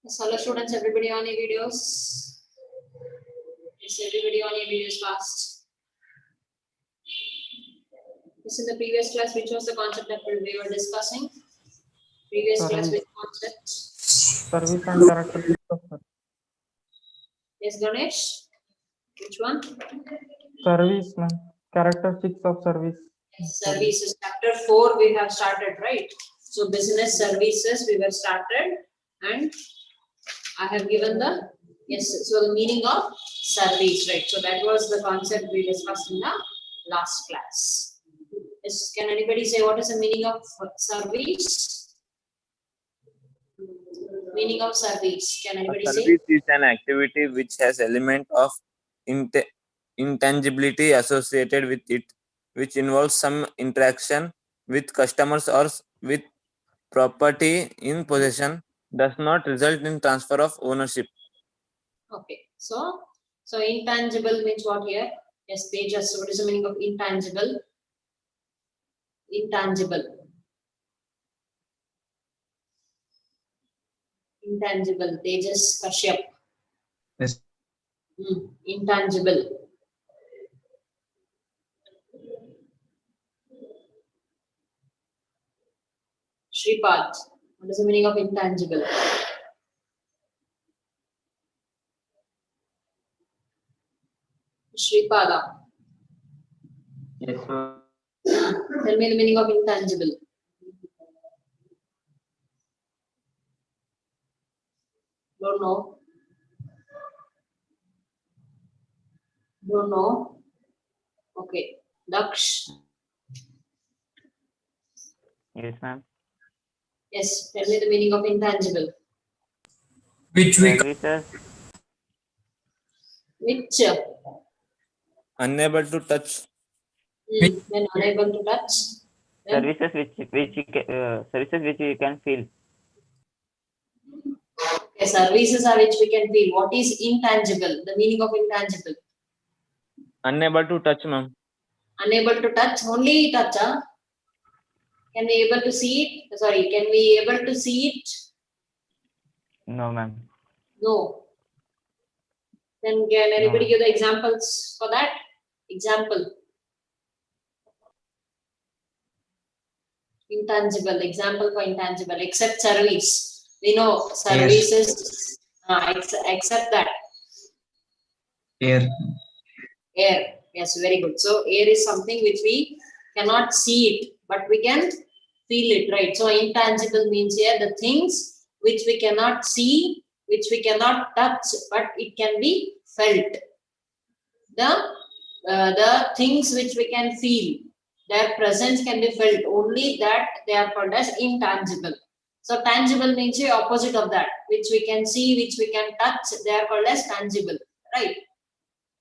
Hello students, everybody on your videos. Is everybody on your videos fast? This is the previous class, which was the concept that we were discussing. Previous class, which concept? Service and characteristics of service. Yes, Ganesh. Which one? Service, ma'am. Characteristics of service. Services. Chapter 4 we have started, right? So business services we were started, and I have given the so the meaning of service, right? So that was the concept we discussed in the last class. Yes, can anybody say what is the meaning of service? Meaning of service. Can anybody say? Service is an activity which has element of intangibility associated with it, which involves some interaction with customers or with property in possession, does not result in transfer of ownership. Okay, so intangible means what here? Yes, pages. What is the meaning of intangible? Intangible. Intangible. Tejas Kashyap. Yes. Intangible. Shripad. What is the meaning of intangible? Shripada. Yes, sir. Tell me the meaning of intangible. Don't know. Don't know. Okay. Daksh. Yes, ma'am. Yes. Tell me the meaning of intangible. Which we services, Which? Unable to touch. When unable to touch. Then services services which we can feel. okay, services are which we can feel. What is intangible? The meaning of intangible. Unable to touch, ma'am. Unable to touch. Only touch. Huh? Can we able to see it? Sorry. Can we able to see it? No, ma'am. No. Then can anybody give the examples for that? Example. Intangible. Example for intangible. Except service. We know services. Except that. Air. Air. Yes, very good. So air is something which we cannot see it, but we can feel it, right? So intangible means here the things which we cannot see, which we cannot touch, but it can be felt. The things which we can feel, their presence can be felt. Only that they are called as intangible. So tangible means the opposite of that, which we can see, which we can touch. They are called as tangible, right?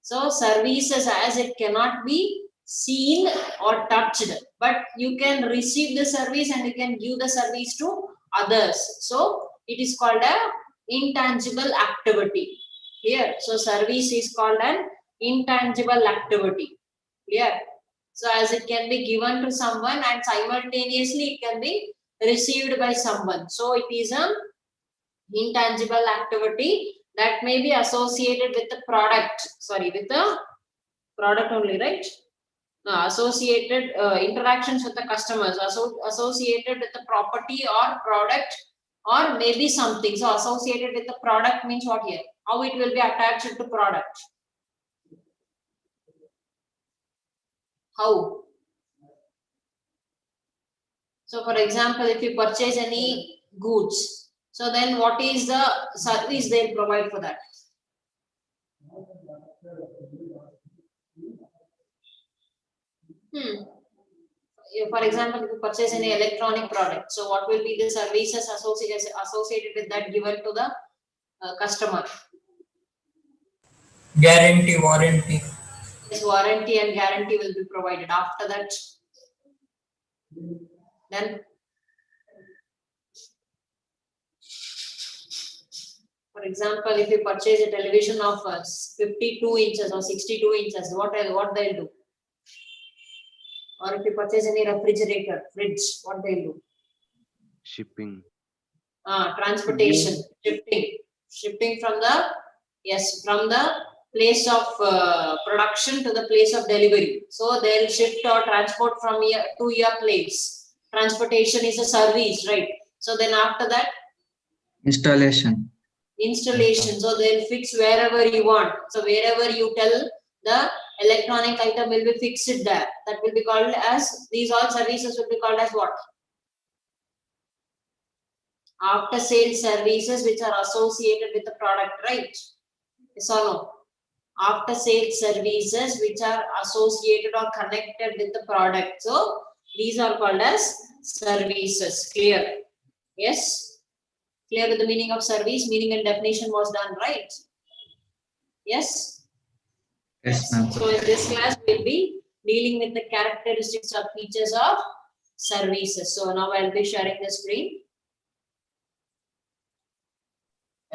So services, as it cannot be seen or touched, but you can receive the service and you can give the service to others. So it is called a intangible activity here. So service is called an intangible activity. Clear? So as it can be given to someone and simultaneously it can be received by someone. So it is an intangible activity that may be associated with the product. Sorry, with the product only, right? Associated interactions with the customers, associated with the property or product, or maybe something. So associated with the product means what here? How it will be attached to product? How? So for example, if you purchase any goods, so then what is the service they'll provide for that? For example, if you purchase any electronic product, so what will be the services associated with that given to the customer? Guarantee, warranty. Yes, warranty and guarantee will be provided. After that, then for example, if you purchase a television of 52 inches or 62 inches, what they'll do? Or if you purchase any refrigerator, fridge, what they'll do? Shipping. Transportation, shifting from the place of production to the place of delivery. So they'll shift or transport from here to your place. Transportation is a service, right? So then after that, Installation. installation. So they'll fix wherever you want. So wherever you tell, the electronic item will be fixed there. That will be called as, these all services will be called as what? After sales services which are associated with the product, right? Yes or no? After sales services which are associated or connected with the product. So these are called as services. Clear? Yes? Clear with the meaning of service? Meaning and definition was done, right? Yes? Yes, ma'am. So in this class, we'll be dealing with the characteristics or features of services. So now I'll be sharing the screen.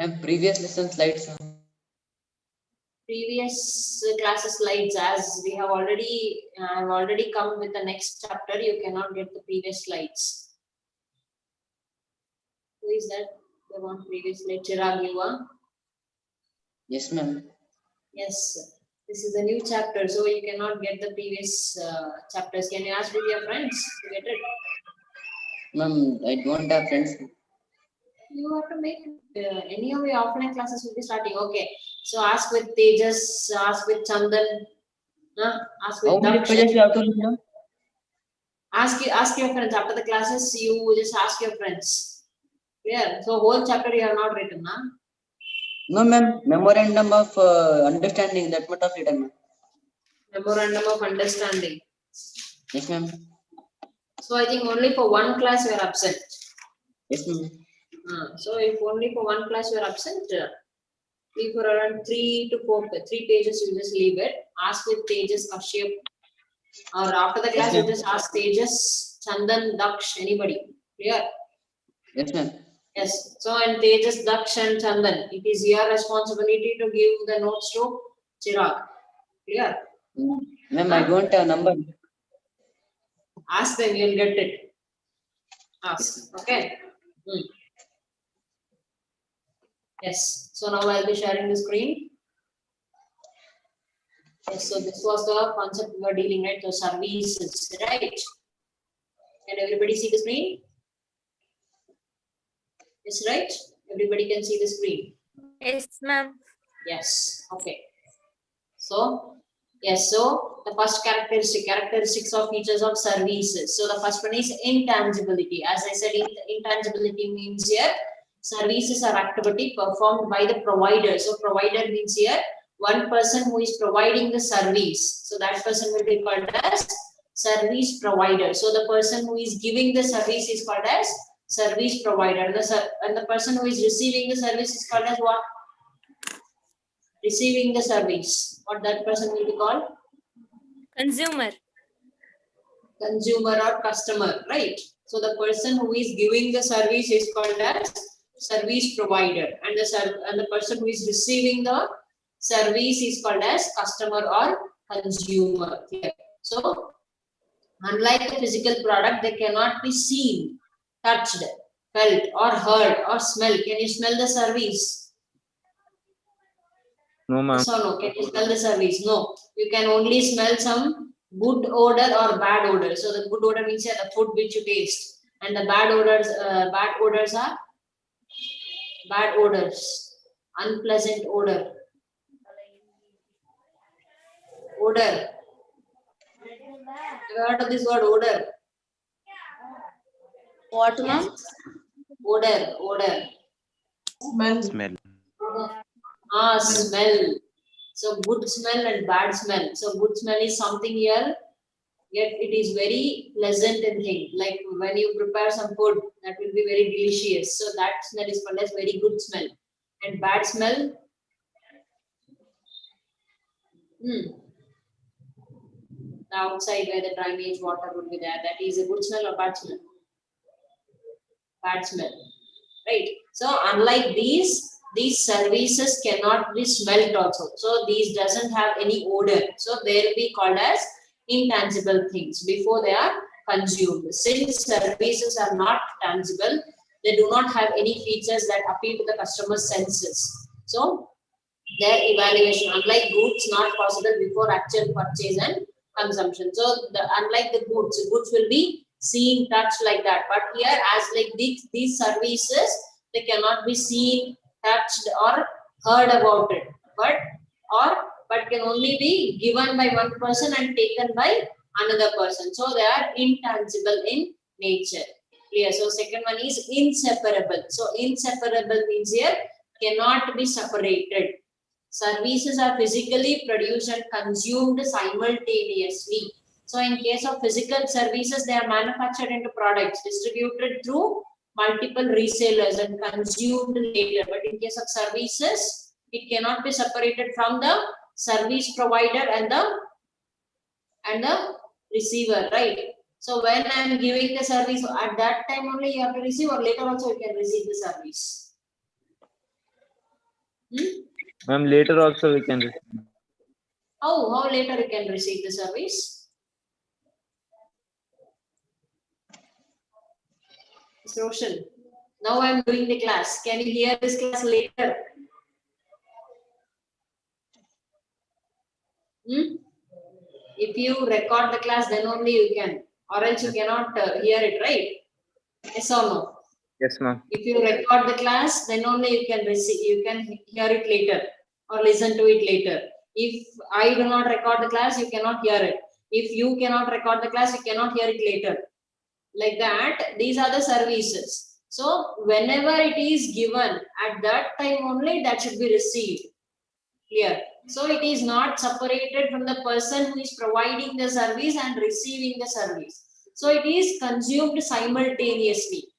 And previous lesson slides. Previous classes slides, as we have already, I've already come with the next chapter. You cannot get the previous slides. Who is that? The one previous slide, Chirag, you are? Yes, ma'am. Yes. This is a new chapter, so you cannot get the previous chapters. Can you ask with your friends to get it? Ma'am, I don't have friends. You have to make any of your offline classes will be starting. Okay. So ask with Tejas, ask with Chandan, ask with How many Daksh. pages you have to read, ma'am? Ask your friends after the classes. You just ask your friends. Yeah. So whole chapter you have not written, huh? No, ma'am. Memorandum of understanding, that much of written, ma'am. Memorandum of understanding. Yes, ma'am. So I think only for one class you are absent. Yes, ma'am. So if only for one class you are absent, leave for around 3 to 4 pages. You just leave it. Ask with Tejas, Kashyap, or after the class Yes, you just ask Tejas, Chandan, Daksh, anybody. Clear? Yes, ma'am. Yes. So and Tejas, Daksh, and Chandan, it is your responsibility to give the notes to Chirag. Clear? Ma'am, I don't have number. Ask them, you'll get it. Ask. Okay. Yes. So now I'll be sharing the screen. Yes. So this was the concept we were dealing, right? So services, right? Can everybody see the screen? Yes, right? Everybody can see the screen. Yes, ma'am. Yes. Okay. So yes. So the first characteristics of features of services. So the first one is intangibility. As I said, intangibility means here services are activity performed by the provider. So provider means here one person who is providing the service. So that person will be called as service provider. So the person who is giving the service is called as service provider. And the person who is receiving the service is called as what? Receiving the service. What that person will be called? Consumer. Consumer or customer, right? So the person who is giving the service is called as service provider, and the person who is receiving the service is called as customer or consumer. So unlike the physical product, they cannot be seen, touched, felt, or heard, or smell. Can you smell the service? No, ma'am. Yes or no? Can you smell the service? No. You can only smell some good odor or bad odor. So the good odor means the food which you taste, and the bad odors are bad odors, unpleasant odor. Odor. Have you heard of this word odor? What, ma'am? Odor. Smell. Smell. So good smell and bad smell. So good smell is something here, yet it is very pleasant and thing. Like when you prepare some food, that will be very delicious. So that smell is called as very good smell. And bad smell, the outside where the drainage water would be there, that is a good smell or bad smell? Bad smell, right? So unlike these services cannot be smelled also. So these doesn't have any odor. So they will be called as intangible things before they are consumed. Since services are not tangible, they do not have any features that appeal to the customer's senses. So their evaluation, unlike goods, not possible before actual purchase and consumption. So unlike the goods will be seen, touched like that. But here, as like these services, they cannot be seen, touched, or heard about it, but can only be given by one person and taken by another person. So they are intangible in nature. Clear? So second one is inseparable. So inseparable means here cannot be separated. Services are physically produced and consumed simultaneously. So in case of physical services, they are manufactured into products, distributed through multiple resellers and consumed later. But in case of services, it cannot be separated from the service provider and the receiver, right? So when I am giving the service, at that time only you have to receive, or later also you can receive the service. Ma'am, later also we can receive. How later you can receive the service? Mr. Roshan, now I am doing the class. Can you hear this class later? If you record the class, then only you can, or else you cannot hear it, right? Yes or no? Yes, ma'am. If you record the class, then only you can receive, you can hear it later or listen to it later. If I do not record the class, you cannot hear it. If you cannot record the class, you cannot hear it later. Like that, these are the services. So whenever it is given, at that time only that should be received. Clear? So it is not separated from the person who is providing the service and receiving the service. So it is consumed simultaneously.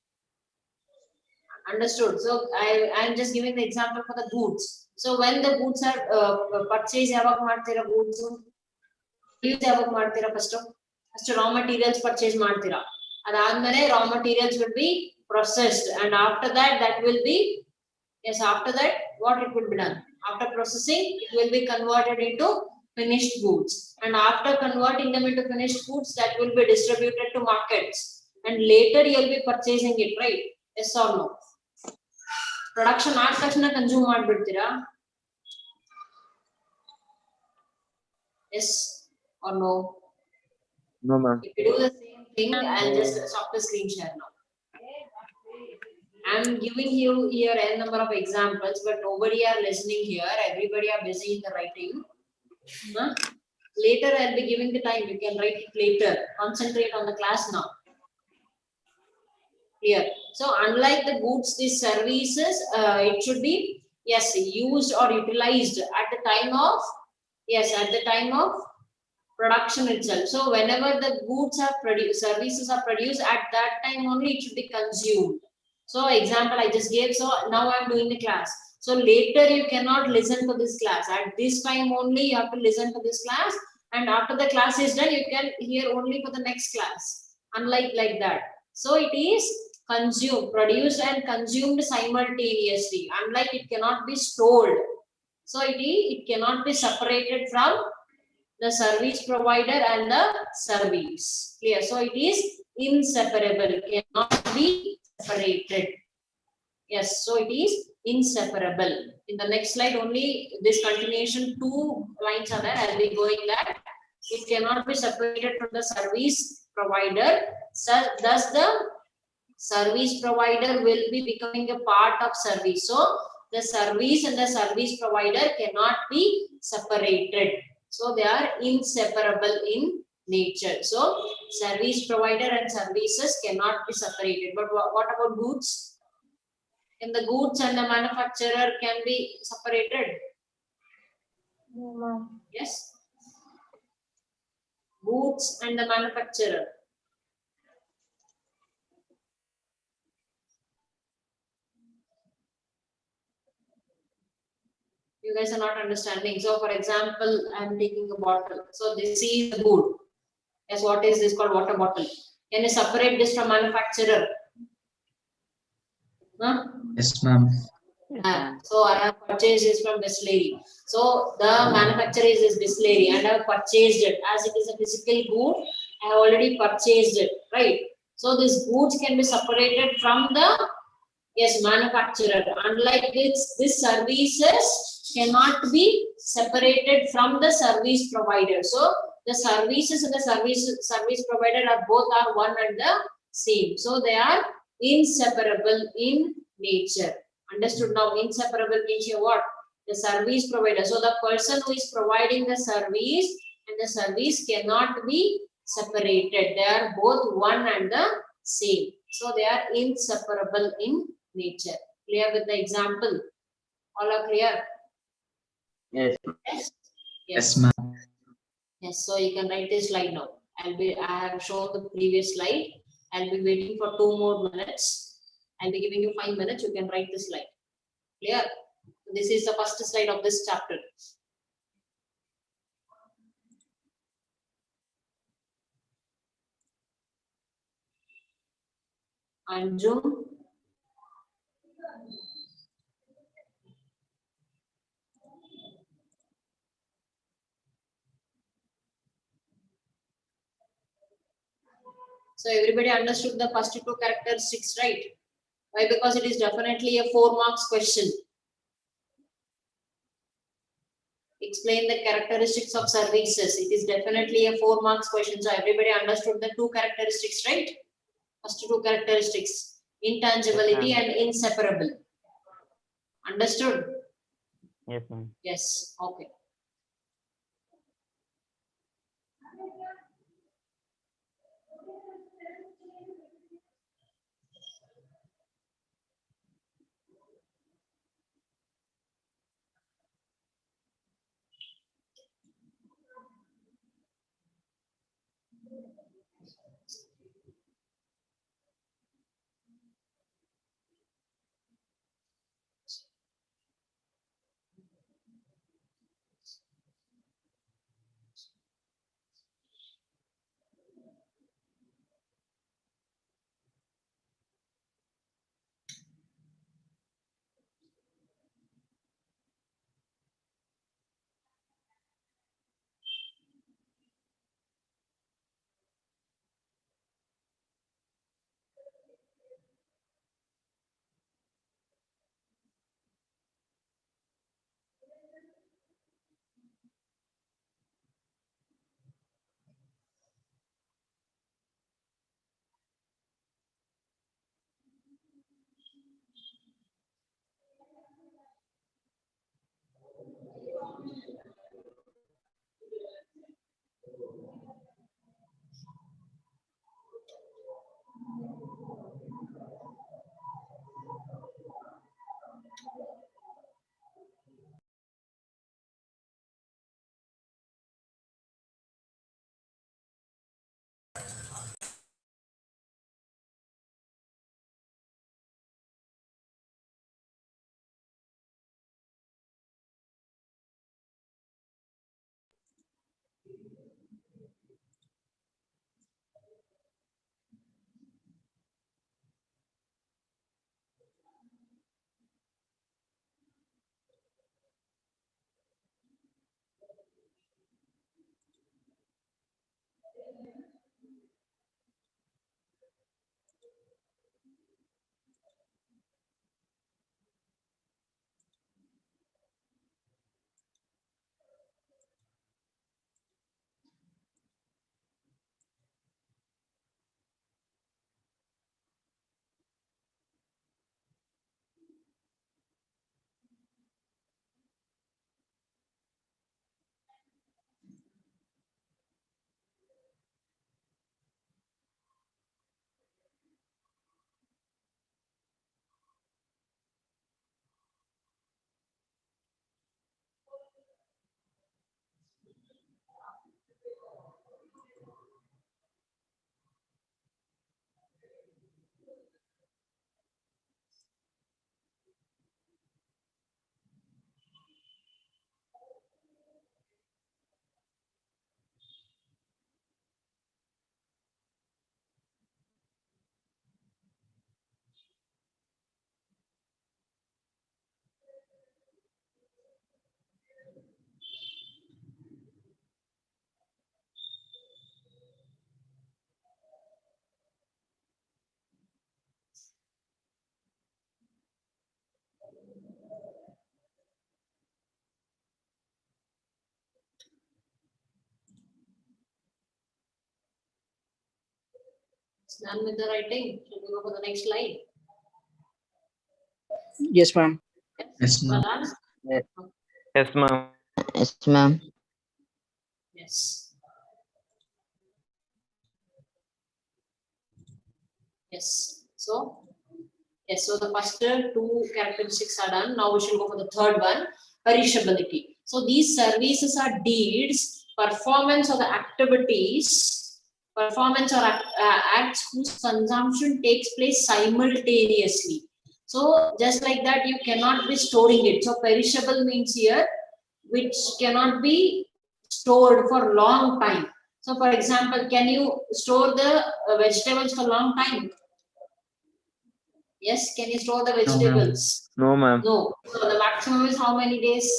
Understood? So I am just giving the example for the goods. So when the goods are purchased, goods first raw materials purchase martira. And raw materials will be processed, and after that will be, yes, after that what it will be done? After processing, it will be converted into finished goods, and after converting them into finished goods, that will be distributed to markets, and later you will be purchasing it, right? Yes or no? Production aad takshana consume madbidtira? Yes or no? No, ma'am. If you do the same thing, I'll just stop the screen share now. I'm giving you here n number of examples, but nobody are listening here. Everybody are busy in the writing. Later, I'll be giving the time. You can write it later. Concentrate on the class now. Here. So, unlike the goods, these services, it should be, yes, used or utilized at the time of, yes, at the time of production itself. So, whenever the goods are produced, services are produced, at that time only it should be consumed. So example I just gave. So now I am doing the class. So later you cannot listen to this class. At this time only you have to listen to this class, and after the class is done, you can hear only for the next class. Unlike like that. So it is consumed, produced and consumed simultaneously. Unlike it cannot be stored. So it cannot be separated from the service provider and the service. Clear? So it is inseparable. It cannot be separated. Yes, so it is inseparable. In the next slide only this continuation, 2 lines are there. I'll be going that it cannot be separated from the service provider. So thus the service provider will be becoming a part of service. So the service and the service provider cannot be separated. So they are inseparable in nature. So service provider and services cannot be separated. But what about goods? Can the goods and the manufacturer can be separated? Yes. Goods and the manufacturer. You guys are not understanding. So for example, I am taking a bottle. So this is the good. Yes, what is this called? Water bottle. Can you separate this from manufacturer? Huh? Yes, ma'am. So I have purchased this from Bisleri. So the manufacturer is this Bisleri, and I have purchased it. As it is a physical good, I have already purchased it, right? So these goods can be separated from the Yes, manufacturer. Unlike this services cannot be separated from the service provider. So the services and the service provider are both are one and the same. So they are inseparable in nature. Understood now? Inseparable means what? The service provider. So the person who is providing the service and the service cannot be separated. They are both one and the same. So they are inseparable in nature. Clear with the example? All are clear? Yes. Yes. Yes, ma'am. Yes. So you can write this slide now. I have shown the previous slide. I'll be waiting for 2 more minutes. I'll be giving you 5 minutes. You can write this slide. Clear? This is the first slide of this chapter. Anjum. So everybody understood the first 2 characteristics, right? Why? Because it is definitely a 4 marks question. Explain the characteristics of services. It is definitely a 4 marks question. So everybody understood the 2 characteristics, right? First 2 characteristics, intangibility and inseparable. Understood? Yes, ma'am. Yes. Okay. Done with the writing. Shall we go for the next slide? Yes, ma'am. Yes, ma'am. Balance? Yes, ma'am. Yes, ma'am. Yes. Yes. So, yes. So the first two characteristics are done. Now we should go for the third one, perishability. So these services are deeds, performance of the activities, performance or acts whose consumption takes place simultaneously. So just like that, you cannot be storing it. So perishable means here, which cannot be stored for long time. So for example, can you store the vegetables for long time? Yes, can you store the vegetables? No, ma'am. No. So the maximum is how many days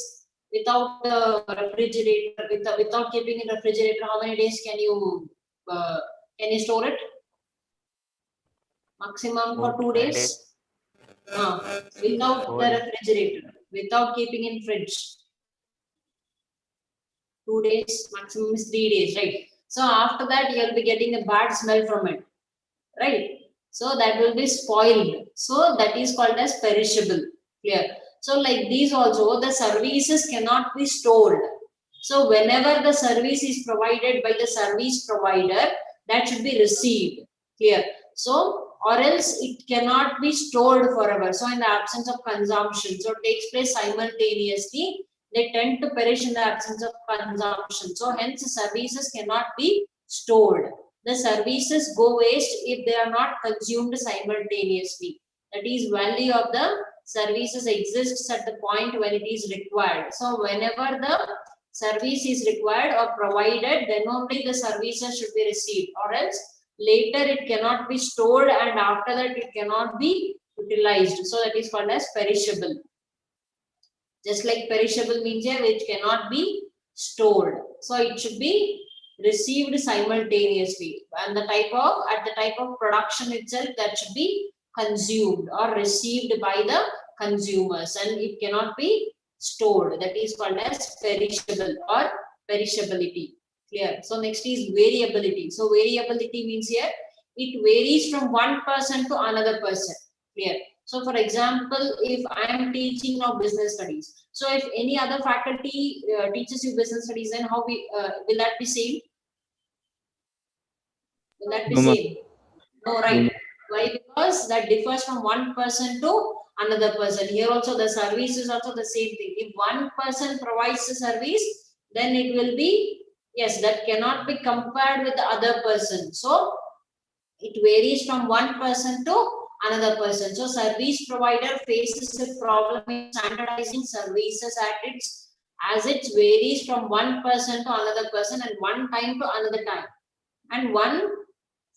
without the refrigerator, without keeping in refrigerator, how many days can you store it? Maximum for 2 5 days. Without the refrigerator, without keeping in fridge. 2 days, maximum is 3 days, right? So after that, you'll be getting a bad smell from it, right? So that will be spoiled. So that is called as perishable. Clear? So like these also, the services cannot be stored. So whenever the service is provided by the service provider, that should be received. Clear? So or else it cannot be stored forever. So in the absence of consumption, so it takes place simultaneously, they tend to perish in the absence of consumption. So hence services cannot be stored. The services go waste if they are not consumed simultaneously. That is, value of the services exists at the point when it is required. So whenever the service is required or provided, then only the services should be received, or else later it cannot be stored, and after that it cannot be utilized. So that is called as perishable. Just like perishable means here, which cannot be stored. So it should be received simultaneously, and at the type of production itself, that should be consumed or received by the consumers, and it cannot be stored. That is called as perishable or perishability. Clear? So next is variability. So variability means here it varies from one person to another person. Clear? So for example, if I am teaching now business studies, so if any other faculty teaches you business studies, then how will that be same? Will that be No, ma'am. same? No, right? Why? Because that differs from one person to another person. Here also the service is also the same thing. If one person provides the service, then it will be, yes, that cannot be compared with the other person. So it varies from one person to another person. So service provider faces a problem in standardizing services as it varies from one person to another person, and one time to another time, and one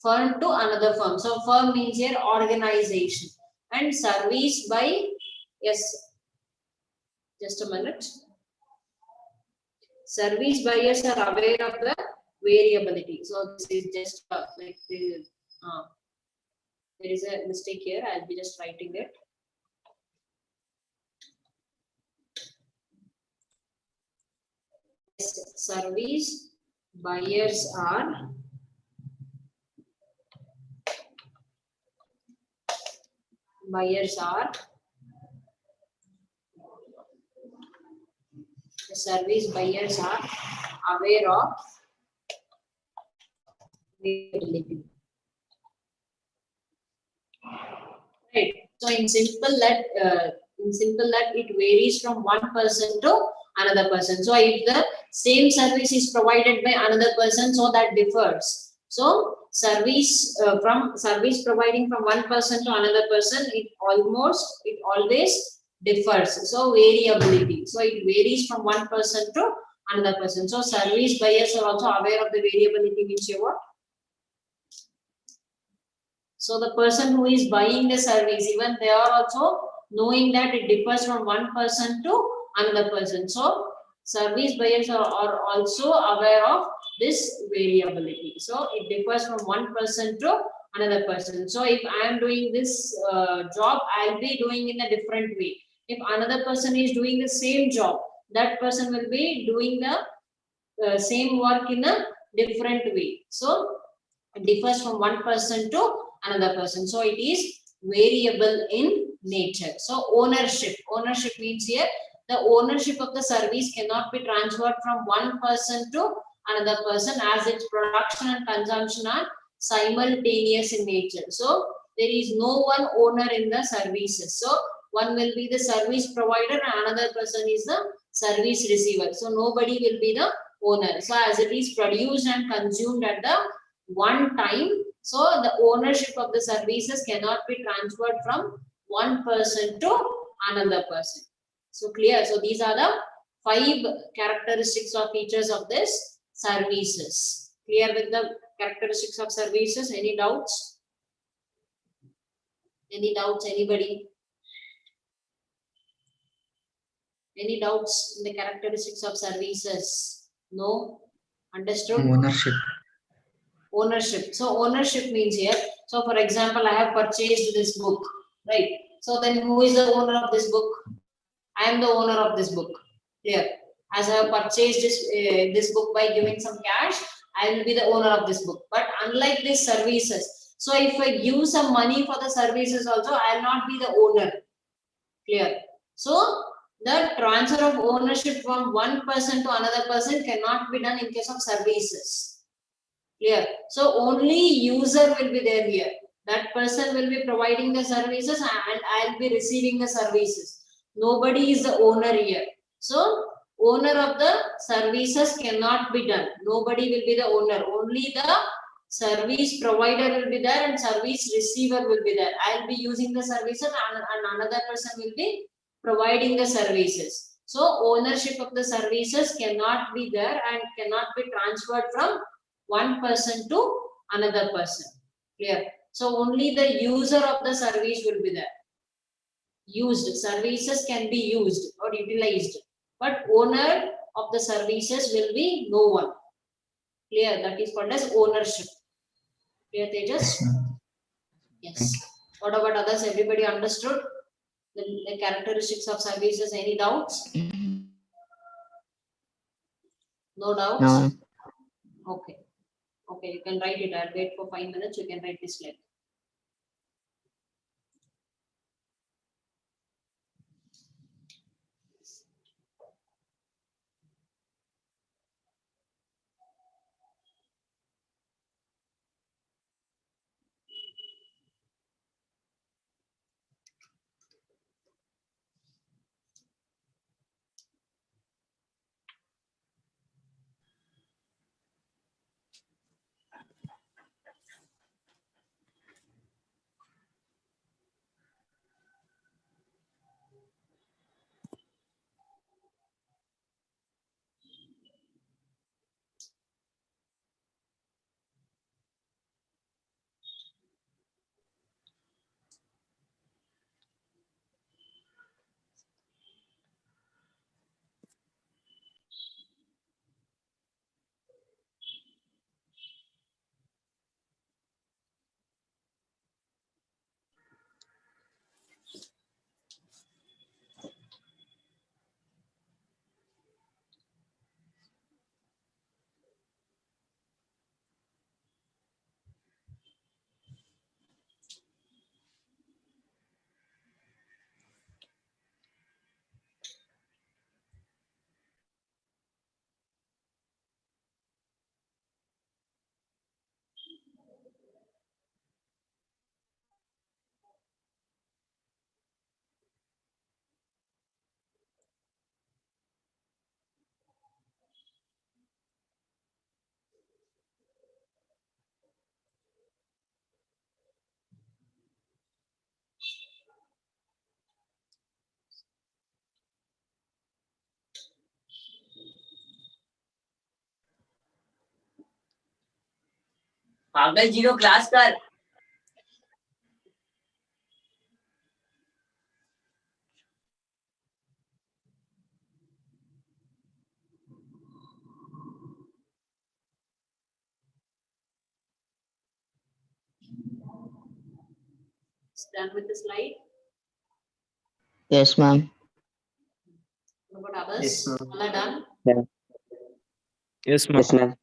firm to another firm. So firm means here organization, and service by, yes, just a minute. Service buyers are aware of the variability. So this is just like there is a mistake here. I'll be just writing it. Yes, service buyers are the service buyers are aware of variability. Right. So in simple that it varies from one person to another person. So if the same service is provided by another person, so that differs. So service from service providing from one person to another person, it always differs. So variability. So it varies from one person to another person. So service buyers are also aware of the variability, means you what? So the person who is buying the service, even they are also knowing that it differs from one person to another person. So service buyers are also aware of this variability. So it differs from one person to another person. So if I am doing this job, I'll be doing in a different way. If another person is doing the same job, that person will be doing the same work in a different way. So It differs from one person to another person. So it is variable in nature. So ownership means here the ownership of the service cannot be transferred from one person to another person, as its production and consumption are simultaneous in nature. So there is no one owner in the services. So one will be the service provider and another person is the service receiver. So nobody will be the owner. So as it is produced and consumed at the one time, so the ownership of the services cannot be transferred from one person to another person. So clear? So these are the 5 characteristics or features of this services. Clear with the characteristics of services? Any doubts? Any doubts, anybody? Any doubts in the characteristics of services? No? Understood? Ownership. Ownership. So ownership means here, so for example, I have purchased this book, right? So then who is the owner of this book? I am the owner of this book. Clear? As I have purchased this book by giving some cash, I will be the owner of this book. But unlike these services, so if I give some money for the services also, I will not be the owner. Clear? So the transfer of ownership from one person to another person cannot be done in case of services. Clear? So only user will be there here. That person will be providing the services and I'll be receiving the services. Nobody is the owner here. So owner of the services cannot be done. Nobody will be the owner. Only the service provider will be there and service receiver will be there. I'll be using the services and another person will be providing the services. So ownership of the services cannot be there and cannot be transferred from one person to another person. Clear? So only the user of the service will be there. Used services can be used or utilized, but owner of the services will be no one. Clear? That is called as ownership. Clear, Tejas? Yes. What about others? Everybody understood the characteristics of services? Any doubts? No doubts? No. Okay. Okay, you can write it. I'll wait for 5 minutes. You can write this letter. पागल zero class कर Done with the slide? Yes, ma'am. What about others? Yes, ma'am. All are done? Yes, ma'am. Yes, ma'am.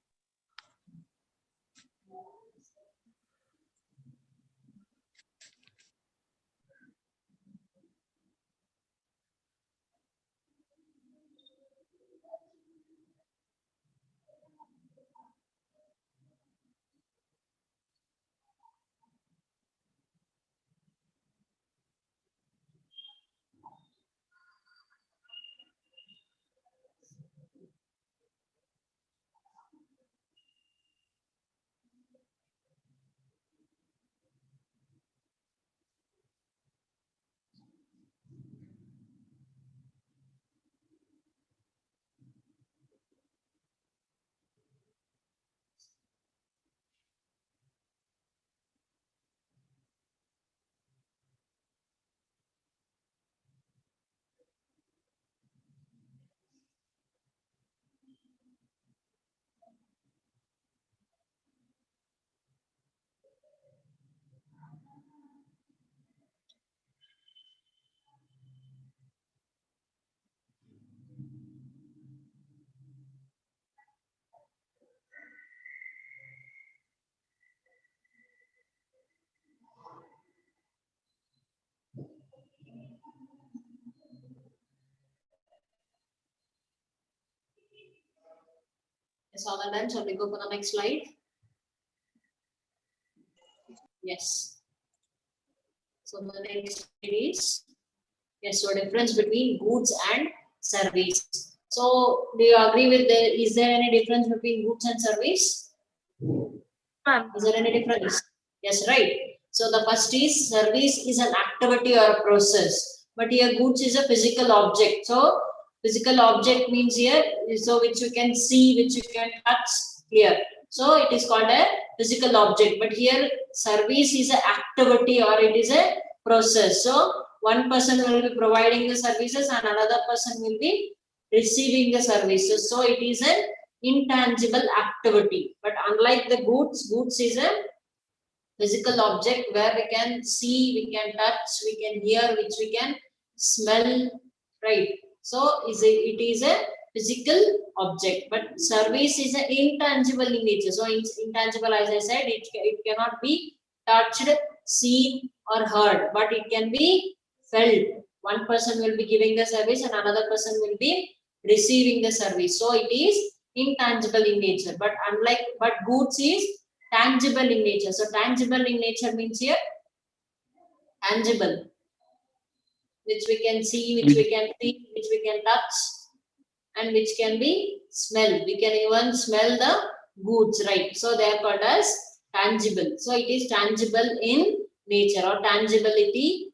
Yes, all are done. Shall we go for the next slide? Yes. So the next slide is, yes, so difference between goods and service. So do you agree with is there any difference between goods and service? Ma'am. Is there any difference? Yes, right. So the first is service is an activity or a process, but here goods is a physical object. So physical object means here, so which you can see, which you can touch here. So it is called a physical object, but here service is an activity or it is a process. So one person will be providing the services and another person will be receiving the services. So it is an intangible activity. But unlike the goods is a physical object where we can see, we can touch, we can hear, which we can smell, right? So it is a physical object, but service is an intangible in nature. So intangible, as I said, it cannot be touched, seen or heard, but it can be felt. One person will be giving the service and another person will be receiving the service. So it is intangible in nature, but goods is tangible in nature. So tangible in nature means here tangible, which we can see, which we can see, which we can touch, and which can be smell. We can even smell the goods, right? So they are called as tangible. So it is tangible in nature or tangibility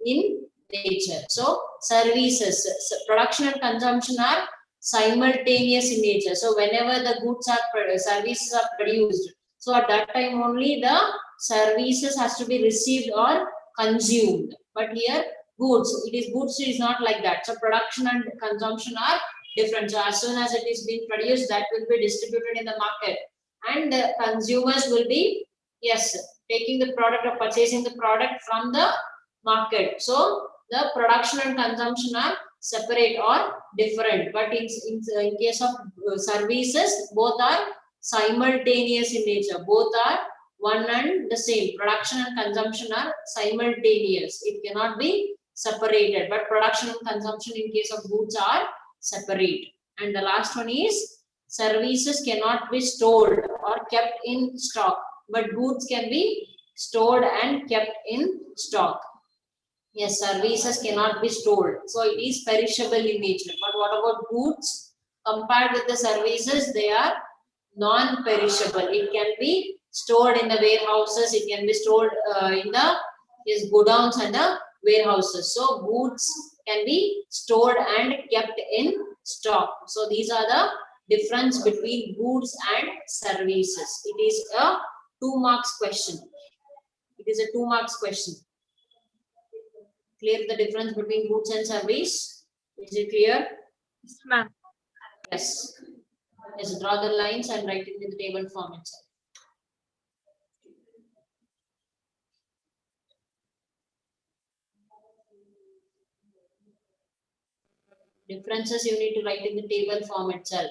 in nature. So services, production and consumption are simultaneous in nature. So whenever the goods are services are produced, so at that time only the services has to be received or consumed. But here goods is not like that. So production and consumption are different. So as soon as it is being produced, that will be distributed in the market, and the consumers will be, yes, taking the product or purchasing the product from the market. So the production and consumption are separate or different, but in case of services, both are simultaneous in nature. Both are one and the same. Production and consumption are simultaneous. It cannot be separated, but production and consumption in case of goods are separate. And the last one is services cannot be stored or kept in stock, but goods can be stored and kept in stock. Yes, services cannot be stored. So it is perishable in nature. But what about goods? Compared with the services, they are non-perishable. It can be stored in the warehouses. It can be stored in the godowns and the warehouses. So goods can be stored and kept in stock. So these are the difference between goods and services. It is a 2 marks question. It is a 2 marks question. Clear the difference between goods and service? Is it clear? Yes, ma'am. Yes. Yes, draw the lines and write it in the table form itself. Differences you need to write in the table form itself.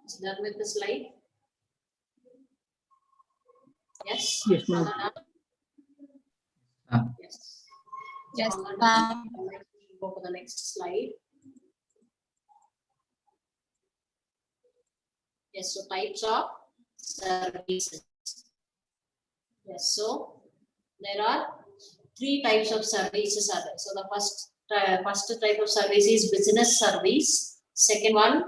It's done with the slide. Yes. Yes, ma'am. Yes. Yes, All are ma'am. done. Go for the next slide. Yes, so types of services. Yes, so there are three types of services are there. So the first type of service is business service. Second one,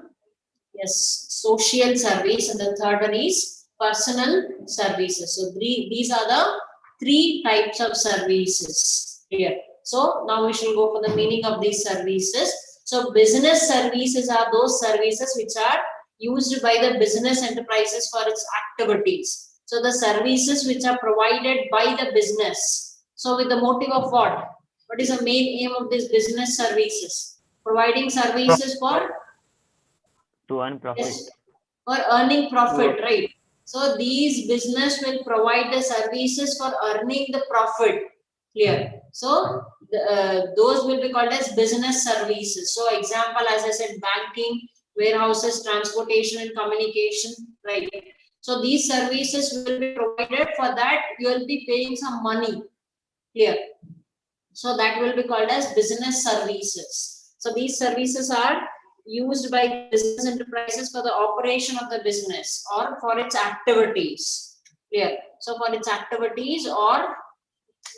yes, social service, and the third one is personal services. So these are the three types of services here. So now we shall go for the meaning of these services. So business services are those services which are used by the business enterprises for its activities. So the services which are provided by the business. So with the motive of what? What is the main aim of this business services? Providing services for To earn profit. yes, for earning profit, right? So these business will provide the services for earning the profit. Clear? So those will be called as business services. So example, as I said, banking, warehouses, transportation and communication, right? So these services will be provided. For that you will be paying some money. Clear? So that will be called as business services. So these services are used by business enterprises for the operation of the business or for its activities. Clear? So for its activities, or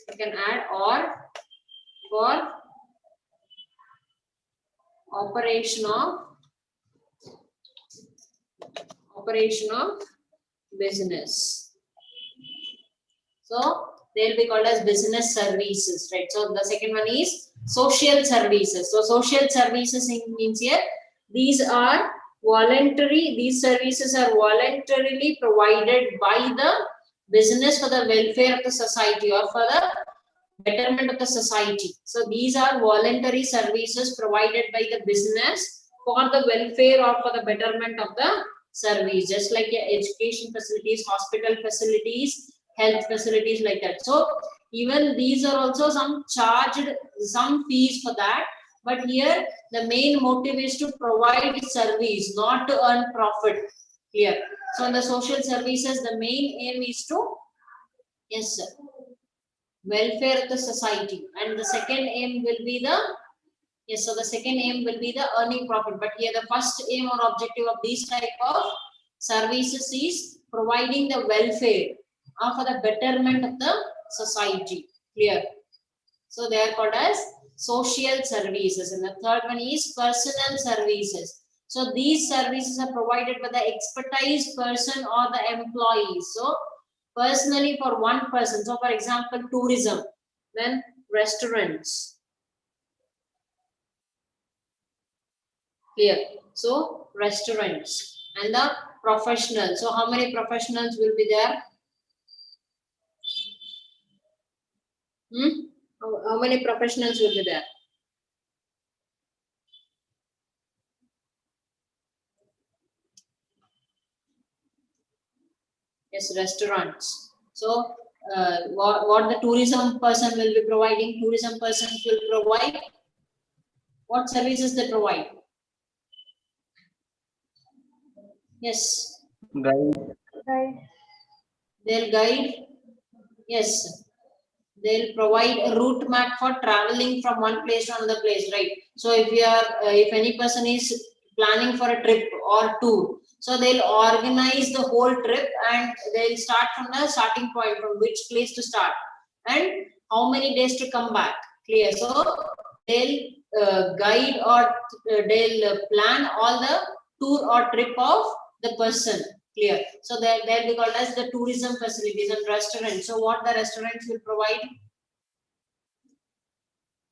you can add, or for operation of business. So they'll be called as business services, right? So the second one is social services. So social services means here, these are voluntary, these services are voluntarily provided by the business for the welfare of the society or for the betterment of the society. So these are voluntary services provided by the business for the welfare or for the betterment of the service, just like education facilities, hospital facilities, health facilities, like that. So even these are also some charged some fees for that, but here the main motive is to provide service, not to earn profit. Clear? So in the social services, the main aim is to, yes sir, welfare of the society, and the second aim will be the, yes, so the second aim will be the earning profit. But here the first aim or objective of these type of services is providing the welfare for the betterment of the society. Clear? So they are called as social services. And the third one is personal services. So these services are provided by the expertise person or the employees. So personally for one person. So for example, tourism, then restaurants. Clear? So restaurants and the professionals. So how many professionals will be there? How many professionals will be there? Yes, restaurants. So what the tourism person will be providing? Tourism persons will provide what services they provide? Yes, they'll guide. Yes, they'll provide a route map for traveling from one place to another place, right? So if you are if any person is planning for a trip or tour, so they'll organize the whole trip and they'll start from the starting point, from which place to start and how many days to come back. Clear? So they'll guide or they'll plan all the tour or trip of the person. Clear? So they'll be called as the tourism facilities and restaurants. So what the restaurants will provide?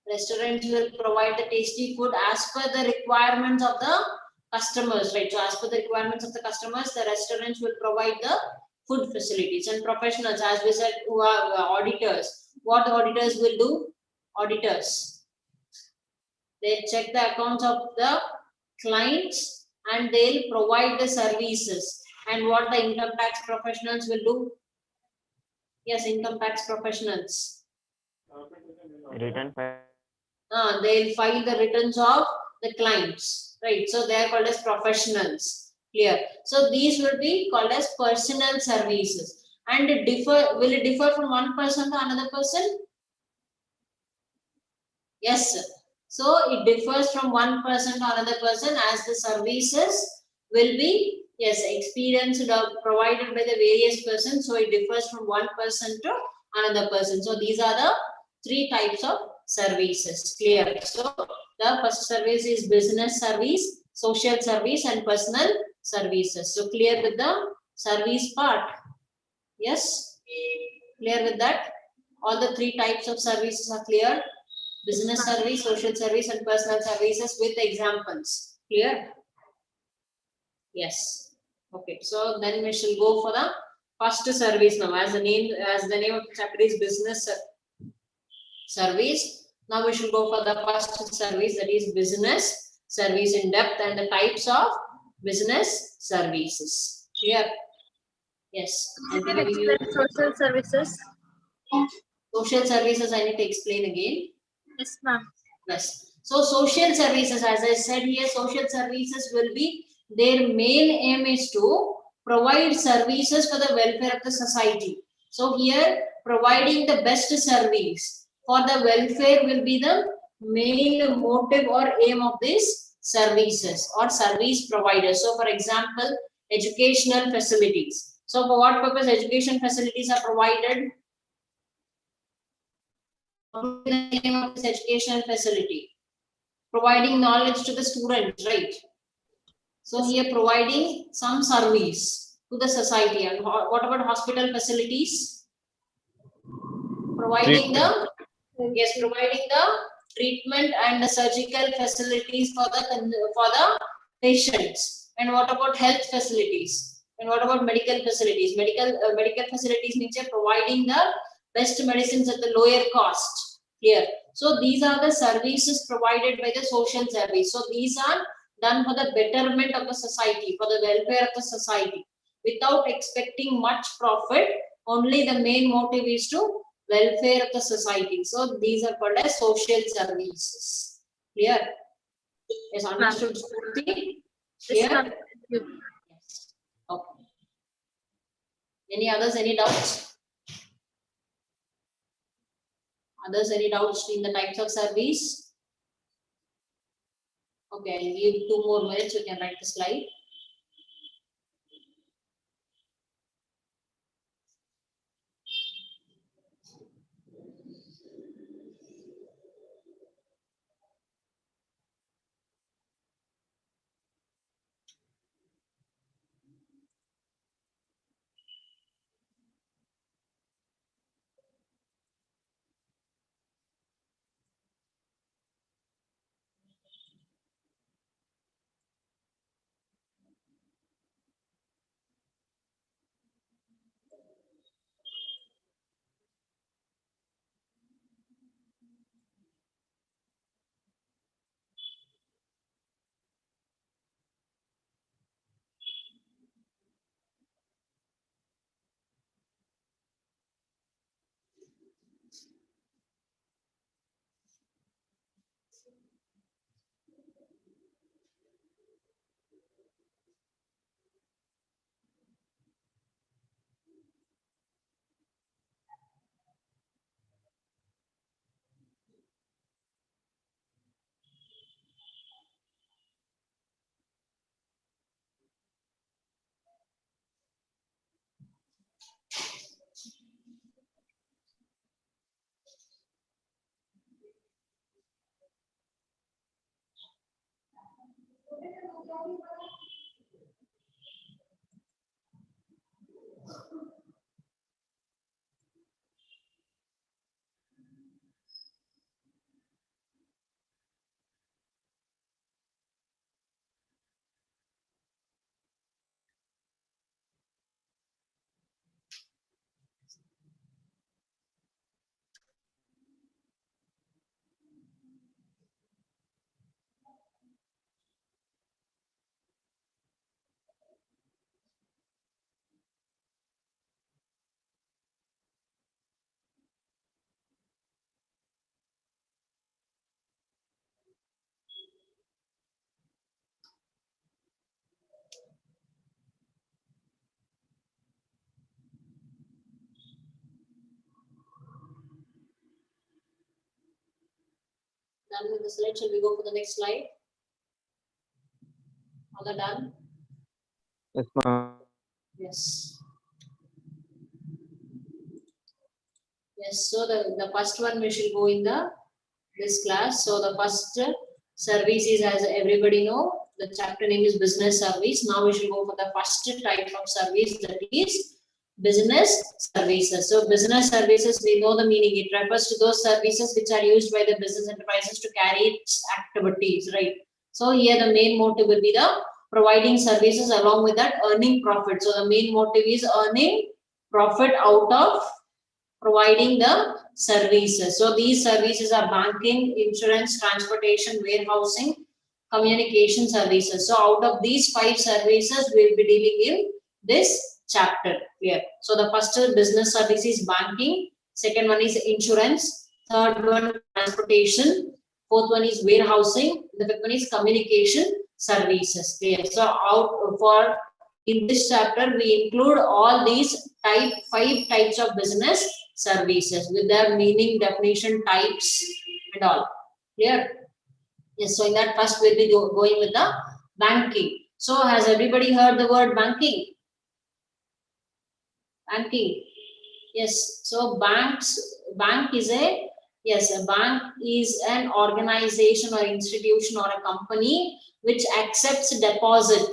Restaurants will provide the tasty food as per the requirements of the customers, right? So as per the requirements of the customers, the restaurants will provide the food facilities. And professionals, as we said, who are auditors. What the auditors will do? Auditors, they check the accounts of the clients and they'll provide the services. And what the income tax professionals will do? Yes, income tax professionals. Return file. They'll file the returns of the clients, right? So they are called as professionals. Clear. So these will be called as personal services. And will it differ from one person to another person? Yes, sir. So it differs from one person to another person as the services will be, yes, experienced or provided by the various persons. So it differs from one person to another person. So these are the three types of services. Clear. So the first service is business service, social service, and personal services. So clear with the service part. Yes. Clear with that? All the three types of services are clear. Business service, social service, and personal services with examples. Clear? Yes. Okay. So then we shall go for the first service now. As the name of the chapter is business service. Now we shall go for the first service, that is business service in depth and the types of business services. Clear? Yes. You can explain social services. Social services I need to explain again. Yes, ma'am. Yes. So social services, as I said here, social services will be, their main aim is to provide services for the welfare of the society. So here providing the best service for the welfare will be the main motive or aim of these services or service providers. So for example, educational facilities. So for what purpose education facilities are provided? What is the name of this educational facility? Providing knowledge to the students, right? So here providing some service to the society. And what about hospital facilities? Providing providing the treatment and the surgical facilities for the patients. And what about health facilities? And what about medical facilities? Medical facilities means providing the best medicines at the lower cost. Here. So these are the services provided by the social service. So these are done for the betterment of the society, for the welfare of the society, without expecting much profit. Only the main motive is to welfare of the society. So these are called as social services. Clear? Yes, understood. Clear? Yes, ma'am. Thank you. Yes. Okay. Any others? Any doubts? Others, any doubts in the types of service? Okay, I'll give 2 more minutes. You can write the slide. Done with the slide. Shall we go for the next slide? All are done? Yes, ma'am. Yes. Yes, so the first one we shall go in this class. So the first service is, as everybody know, the chapter name is business service. Now we shall go for the first type of service, that is business services. So business services, we know the meaning. It refers to those services which are used by the business enterprises to carry its activities, right? So here the main motive will be the providing services, along with that earning profit. So the main motive is earning profit out of providing the services. So these services are banking, insurance, transportation, warehousing, communication services. So out of these 5 services, we will be dealing in this chapter here. So the first business service is banking, second one is insurance, third one transportation, fourth one is warehousing, the fifth one is communication services. Clear? So out for in this chapter we include all these 5 types of business services with their meaning, definition, types and all. Clear? Yes, so in that first we'll be going with the banking. So has everybody heard the word banking? Banking. Yes, so bank is a bank is an organization or institution or a company which accepts deposit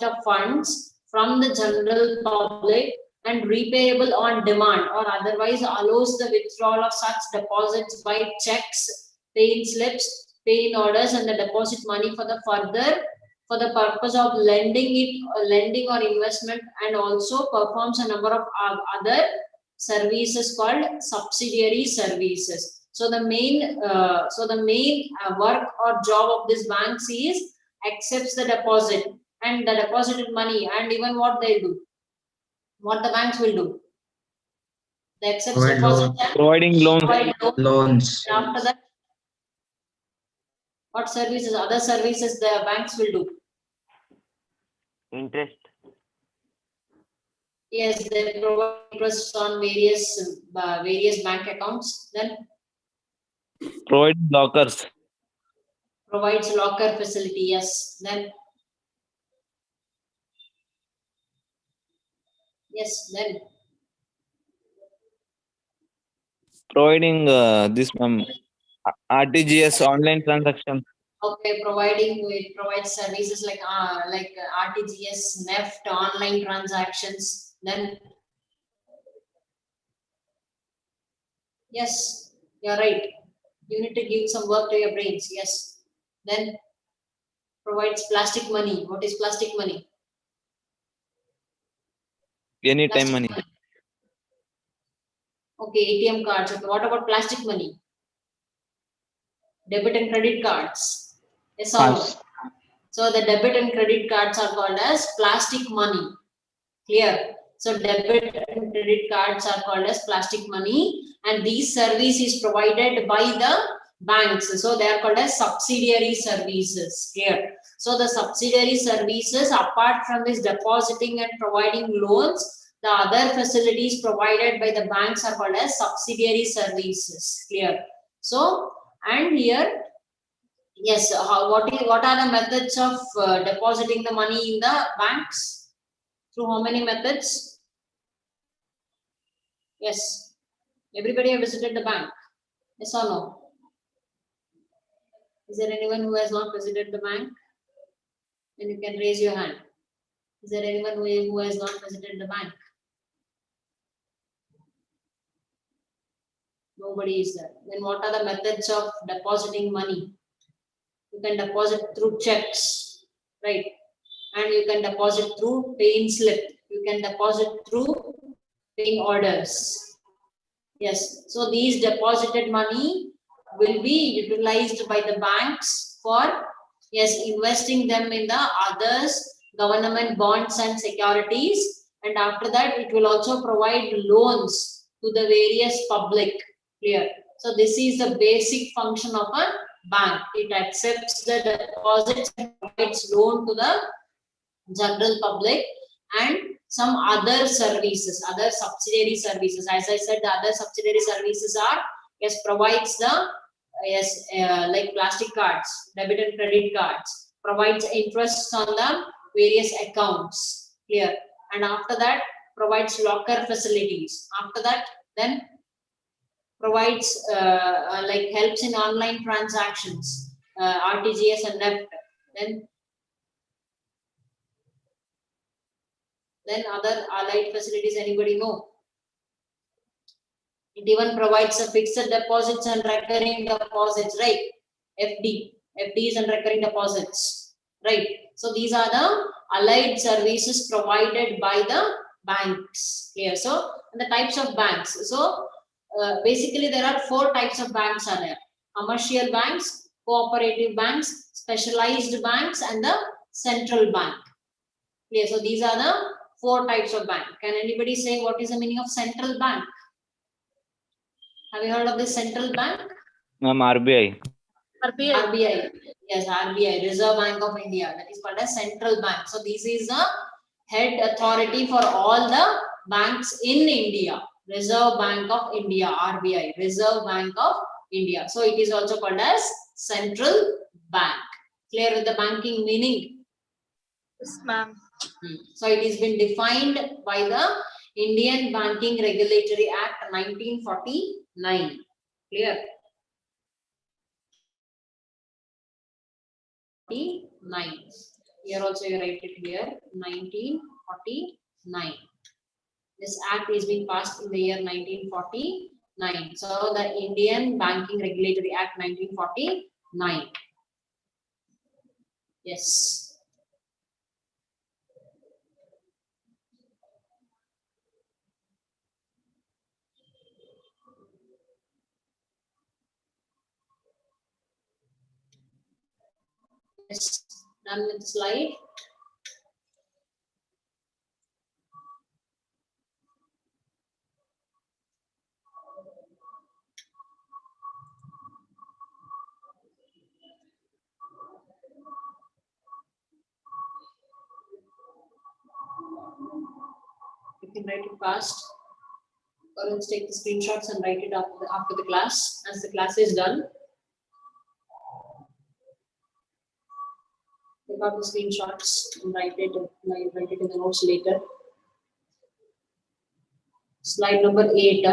of funds from the general public and repayable on demand, or otherwise allows the withdrawal of such deposits by checks, pay-in slips, pay-in orders, and the deposit money for the purpose of lending or investment, and also performs a number of other services called subsidiary services. So the main work or job of this banks is accepts the deposit and the deposited money, and even what they do, what the banks will do, they accept Provide deposit loan. and Providing loans. provide loan. Loans. And after that, what services, other services the banks will do? Interest. Yes, they provide interest on various bank accounts. Then Providing lockers. provides locker facility. Yes. Then Providing this RTGS online transaction. okay, it provides services like RTGS, NEFT, online transactions. Then yes, you're right. You need to give some work to your brains. Yes. Then provides plastic money. What is plastic money? Anytime Plastic money. Okay, ATM cards. Okay, what about plastic money? Debit and credit cards. Yes or no? Pass. So the debit and credit cards are called as plastic money. Clear? So debit and credit cards are called as plastic money, and these service is provided by the banks. So they are called as subsidiary services. Clear? So the subsidiary services, apart from this depositing and providing loans, the other facilities provided by the banks are called as subsidiary services. Clear? So, and here, yes, what are the methods of depositing the money in the banks? Through how many methods? Yes, everybody have visited the bank. Yes or no? Is there anyone who has not visited the bank? Then you can raise your hand. Is there anyone who has not visited the bank? Nobody is there. Then what are the methods of depositing money? You can deposit through checks, right? And you can deposit through pay-in slip. You can deposit through paying orders. Yes. So these deposited money will be utilized by the banks for, yes, investing them in the others, government bonds and securities. And after that, it will also provide loans to the various public. Clear? So this is the basic function of a bank. It accepts the deposits and provides loan to the general public and some other services, other subsidiary services. As I said, the other subsidiary services are, yes, provides the yes, like plastic cards, debit and credit cards, provides interest on the various accounts. Clear? And after that, provides locker facilities. After that, then provides like helps in online transactions, RTGS and NEFT. Then other allied facilities, anybody know? It even provides a fixed deposits and recurring deposits, right? FDs and recurring deposits, right? So these are the allied services provided by the banks. Clear? So the types of banks. So basically there are 4 types of banks are there: commercial banks, cooperative banks, specialized banks, and the central bank. Clear? So these are the 4 types of bank. Can anybody say what is the meaning of central bank? Have you heard of the central bank? Ma'am, RBI. RBI. RBI. Yes, RBI, Reserve Bank of India. That is called as central bank. So this is the head authority for all the banks in India. Reserve Bank of India, RBI, Reserve Bank of India. So it is also called as central bank. Clear with the banking meaning? Yes, ma'am. So it has been defined by the Indian Banking Regulatory Act 1949. Clear? 49. Here also you write it here, 1949. This act is being passed in the year 1949. So the Indian Banking Regulatory Act 1949. Yes. Yes. Done with the slide. You can write it fast, or else take the screenshots and write it after the class. As the class is done, take out the screenshots and write it in the notes later. Slide number 8.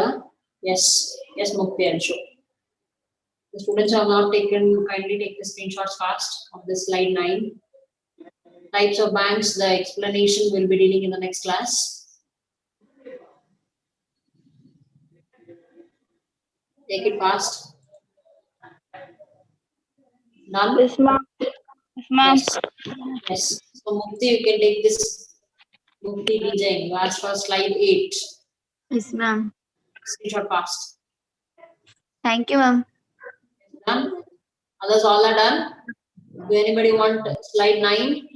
Yes, Mukti and show. The students have not taken, kindly take the screenshots fast of the slide 9. Types of banks, the explanation will be dealing in the next class. Take it fast. Done? Yes, ma'am. Yes, ma'am. Yes. So Mukti, you can take this. Mukti design. You asked for slide 8. Yes, ma'am. Screenshot fast. Thank you, ma'am. Done? Others all are done? Do anybody want slide 9?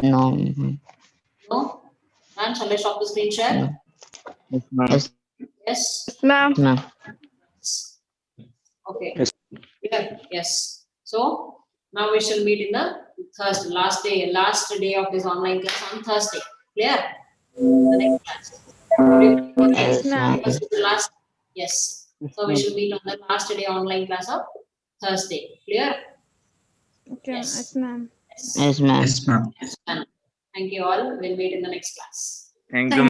No. No? Done? Shall I stop the screen share? No. Yes, ma'am. Yes, Yes? Yes, ma'am. ma'am. Okay. Yes. Clear? Yes. So now we shall meet in the Thursday, last day of this online class on Thursday. Clear? The next class. Yes, ma'am. This is the last. Yes. So we shall meet on the last day online class of Thursday. Clear? Okay, Yes. yes, ma'am. Yes. Yes, ma'am. Yes, ma'am. Done. Thank you all. We'll meet in the next class. Thank you.